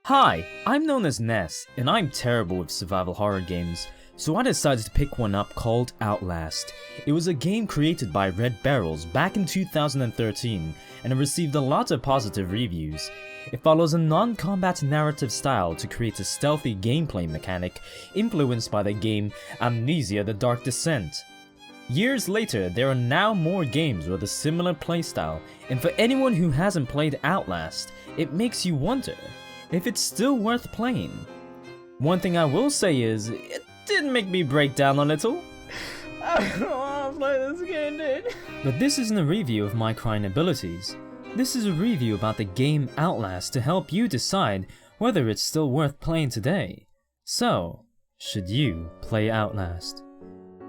Hi, I'm known as Ness, and I'm terrible with survival horror games, so I decided to pick one up called Outlast. It was a game created by Red Barrels back in 2013, and it received a lot of positive reviews. It follows a non-combat narrative style to create a stealthy gameplay mechanic influenced by the game Amnesia: The Dark Descent. Years later, there are now more games with a similar playstyle, and for anyone who hasn't played Outlast, it makes you wonder if it's still worth playing. One thing I will say is, it did make me break down a little. I don't want to play this game, dude. But this isn't a review of my crying abilities. This is a review about the game Outlast to help you decide whether it's still worth playing today. So, should you play Outlast?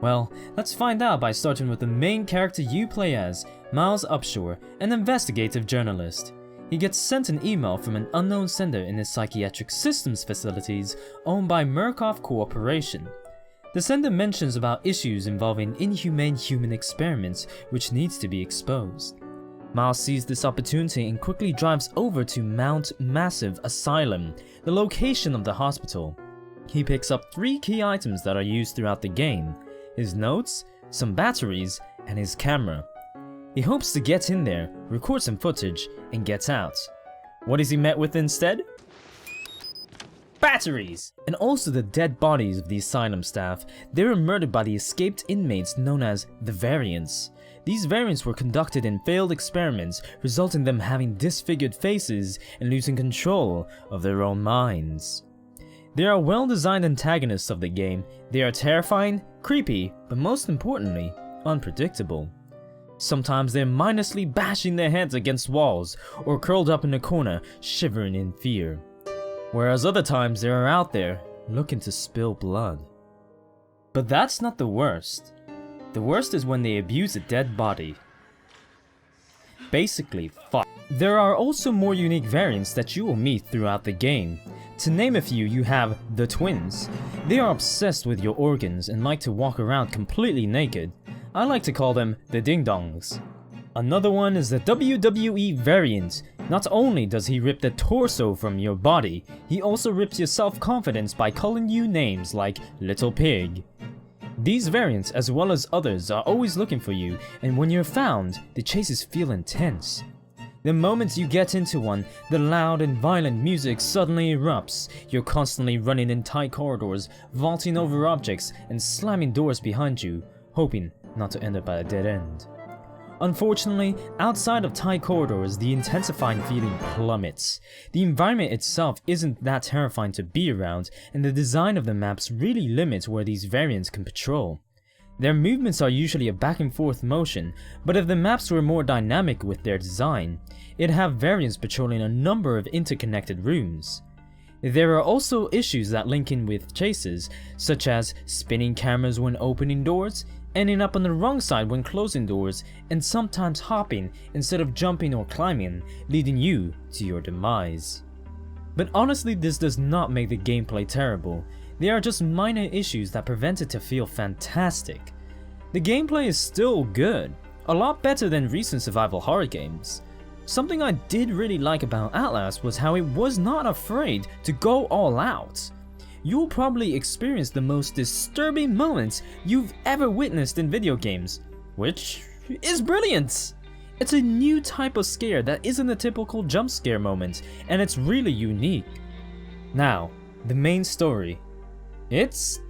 Well, let's find out by starting with the main character you play as, Miles Upshur, an investigative journalist. He gets sent an email from an unknown sender in his psychiatric systems facilities owned by Murkoff Corporation. The sender mentions about issues involving inhumane human experiments which needs to be exposed. Miles sees this opportunity and quickly drives over to Mount Massive Asylum, the location of the hospital. He picks up 3 key items that are used throughout the game: his notes, some batteries, and his camera. He hopes to get in there, record some footage, and gets out. What is he met with instead? Batteries! And also the dead bodies of the asylum staff. They were murdered by the escaped inmates known as the Variants. These variants were conducted in failed experiments, resulting in them having disfigured faces and losing control of their own minds. They are well-designed antagonists of the game. They are terrifying, creepy, but most importantly, unpredictable. Sometimes they're mindlessly bashing their heads against walls or curled up in a corner, shivering in fear. Whereas other times they are out there, looking to spill blood. But that's not the worst. The worst is when they abuse a dead body. Basically, fuck. There are also more unique variants that you will meet throughout the game. To name a few, you have the Twins. They are obsessed with your organs and like to walk around completely naked. I like to call them the Ding Dongs. Another one is the WWE variant. Not only does he rip the torso from your body, he also rips your self-confidence by calling you names like Little Pig. These variants, as well as others, are always looking for you, and when you're found, the chases feel intense. The moment you get into one, the loud and violent music suddenly erupts. You're constantly running in tight corridors, vaulting over objects, and slamming doors behind you, hoping not to end up at a dead end. Unfortunately, outside of tight corridors, the intensifying feeling plummets. The environment itself isn't that terrifying to be around, and the design of the maps really limits where these variants can patrol. Their movements are usually a back and forth motion, but if the maps were more dynamic with their design, it'd have variants patrolling a number of interconnected rooms. There are also issues that link in with chases, such as spinning cameras when opening doors, ending up on the wrong side when closing doors, and sometimes hopping instead of jumping or climbing, leading you to your demise. But honestly, this does not make the gameplay terrible. They are just minor issues that prevent it to feel fantastic. The gameplay is still good, a lot better than recent survival horror games. Something I did really like about Outlast was how it was not afraid to go all out. You'll probably experience the most disturbing moments you've ever witnessed in video games, which is brilliant! It's a new type of scare that isn't a typical jump scare moment, and it's really unique. Now, the main story. It's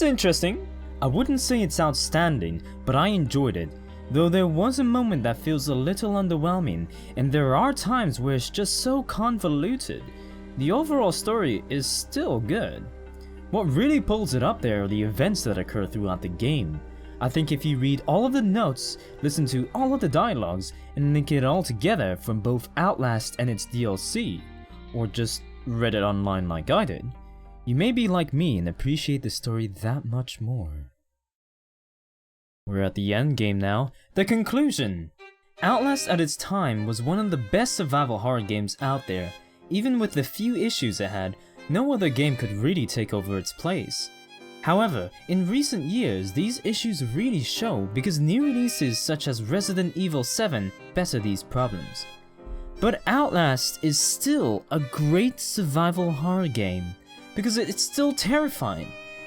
interesting. I wouldn't say it's outstanding, but I enjoyed it, though there was a moment that feels a little underwhelming, and there are times where it's just so convoluted. The overall story is still good. What really pulls it up there are the events that occur throughout the game. I think if you read all of the notes, listen to all of the dialogues, and link it all together from both Outlast and its DLC, or just read it online like I did, you may be like me and appreciate the story that much more. We're at the end game now, the conclusion. Outlast at its time was one of the best survival horror games out there. Even with the few issues it had, no other game could really take over its place. However, in recent years, these issues really show because new releases such as Resident Evil 7 better these problems. But Outlast is still a great survival horror game, because it's still terrifying.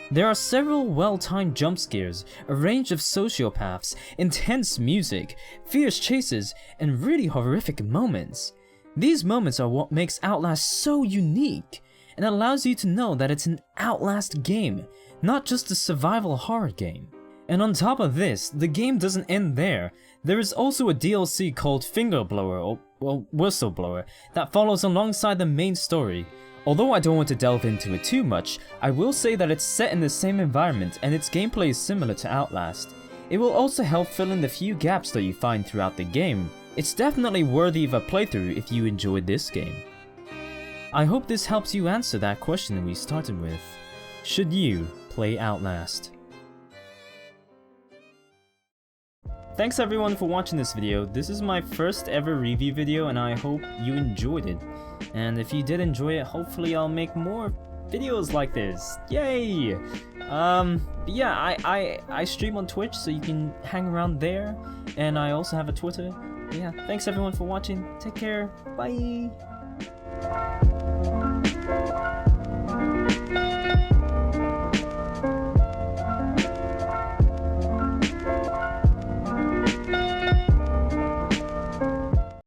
There are several well-timed jump scares, a range of sociopaths, intense music, fierce chases, and really horrific moments. These moments are what makes Outlast so unique, and allows you to know that it's an Outlast game, not just a survival horror game. And on top of this, the game doesn't end there. There is also a DLC called Fingerblower, or well, Whistleblower, that follows alongside the main story. Although I don't want to delve into it too much, I will say that it's set in the same environment and its gameplay is similar to Outlast. It will also help fill in the few gaps that you find throughout the game. It's definitely worthy of a playthrough if you enjoyed this game. I hope this helps you answer that question we started with. Should you play Outlast? Thanks everyone for watching this video. This is my first ever review video and I hope you enjoyed it. And if you did enjoy it, hopefully I'll make more videos like this. Yay! Yeah, I stream on Twitch, so you can hang around there. And I also have a Twitter. Yeah, thanks everyone for watching. Take care. Bye!